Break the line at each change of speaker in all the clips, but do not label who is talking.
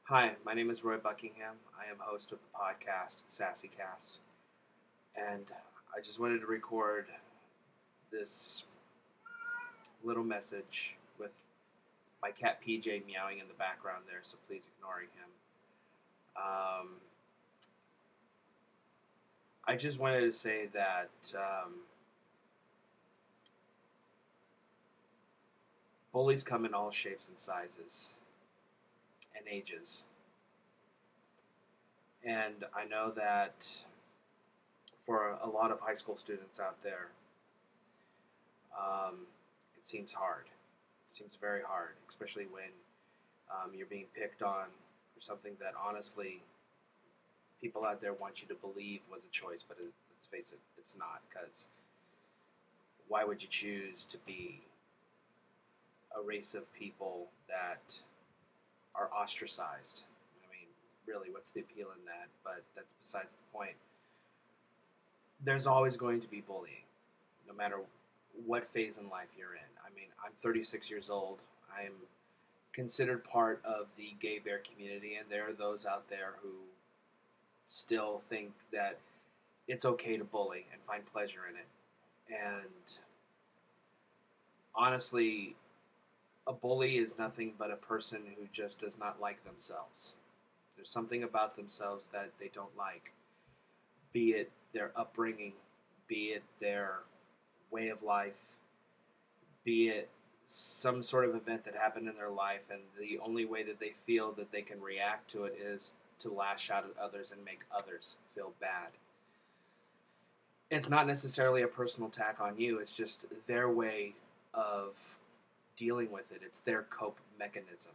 Hi, my name is Roy Buckingham. I am host of the podcast SassyCast, and I just wanted to record this little message with my cat PJ meowing in the background there, so please ignore him. I just wanted to say that bullies come in all shapes and sizes and ages. And I know that for a lot of high school students out there, it seems hard. It seems very hard, especially when you're being picked on for something that honestly people out there want you to believe was a choice, but let's face it, it's not. Because why would you choose to be a race of people that are ostracized? I mean, really, what's the appeal in that? But that's besides the point. There's always going to be bullying, no matter what phase in life you're in. I mean, I'm 36 years old. I'm considered part of the gay bear community, and there are those out there who still think that it's okay to bully and find pleasure in it. And honestly, a bully is nothing but a person who just does not like themselves. There's something about themselves that they don't like, be it their upbringing, be it their way of life, be it some sort of event that happened in their life, and the only way that they feel that they can react to it is to lash out at others and make others feel bad. It's not necessarily a personal attack on you, it's just their way of dealing with it. It's their cope mechanism.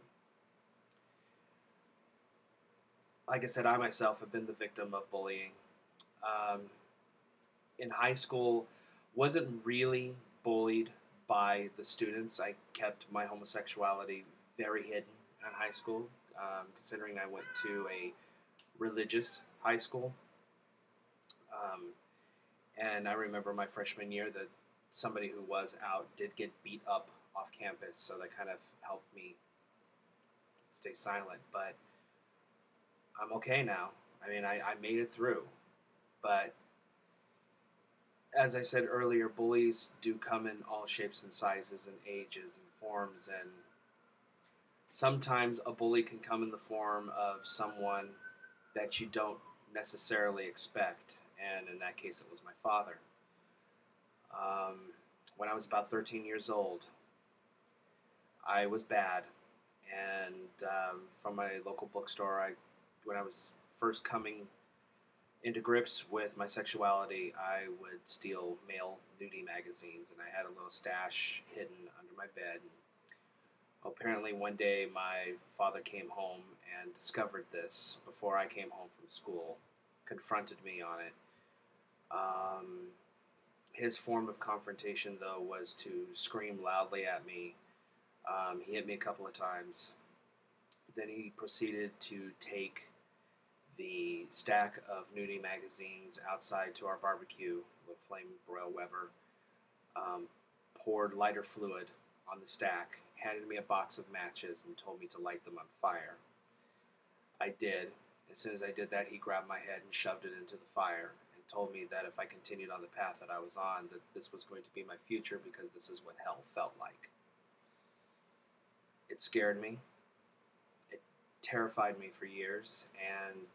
Like I said, I myself have been the victim of bullying. In high school, wasn't really bullied by the students. I kept my homosexuality very hidden in high school, considering I went to a religious high school. And I remember my freshman year that somebody who was out did get beat up off campus, so that kind of helped me stay silent. But I'm okay now. I mean, I made it through. But as I said earlier, bullies do come in all shapes and sizes and ages and forms, and sometimes a bully can come in the form of someone that you don't necessarily expect, and in that case it was my father. When I was about 13 years old, I was bad, and from my local bookstore, when I was first coming into grips with my sexuality, I would steal male nudie magazines, and I had a little stash hidden under my bed. Apparently, one day my father came home and discovered this before I came home from school, confronted me on it. His form of confrontation, though, was to scream loudly at me. He hit me a couple of times. Then he proceeded to take the stack of nudie magazines outside to our barbecue with flame broil Weber, poured lighter fluid on the stack, handed me a box of matches, and told me to light them on fire. I did. As soon as I did that, he grabbed my head and shoved it into the fire and told me that if I continued on the path that I was on, that this was going to be my future because this is what hell felt like. It scared me. It terrified me for years, and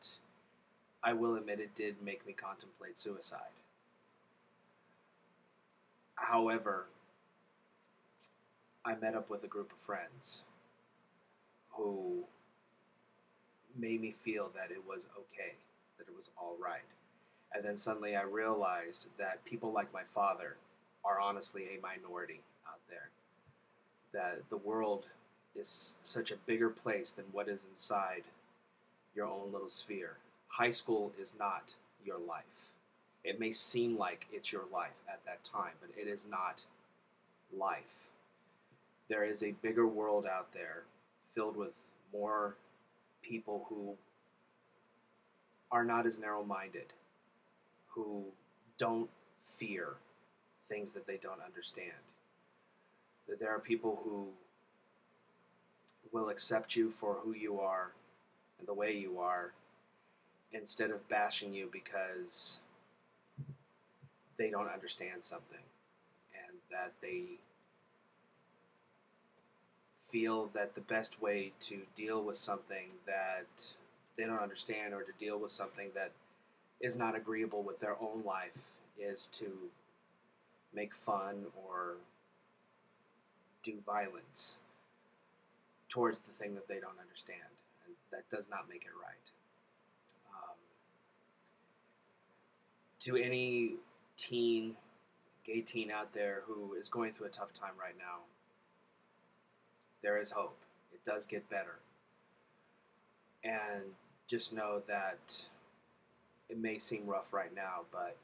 I will admit it did make me contemplate suicide. However, I met up with a group of friends who made me feel that it was okay, that it was all right. And then suddenly I realized that people like my father are honestly a minority out there. That the world is such a bigger place than what is inside your own little sphere. High school is not your life. It may seem like it's your life at that time, but it is not life. There is a bigger world out there filled with more people who are not as narrow-minded, who don't fear things that they don't understand. That there are people who will accept you for who you are and the way you are, instead of bashing you because they don't understand something and that they feel that the best way to deal with something that they don't understand, or to deal with something that is not agreeable with their own life, is to make fun or do violence towards the thing that they don't understand. And that does not make it right. To any teen, gay teen out there who is going through a tough time right now, there is hope. It does get better. And just know that it may seem rough right now, but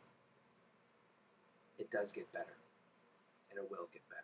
it does get better. And it will get better.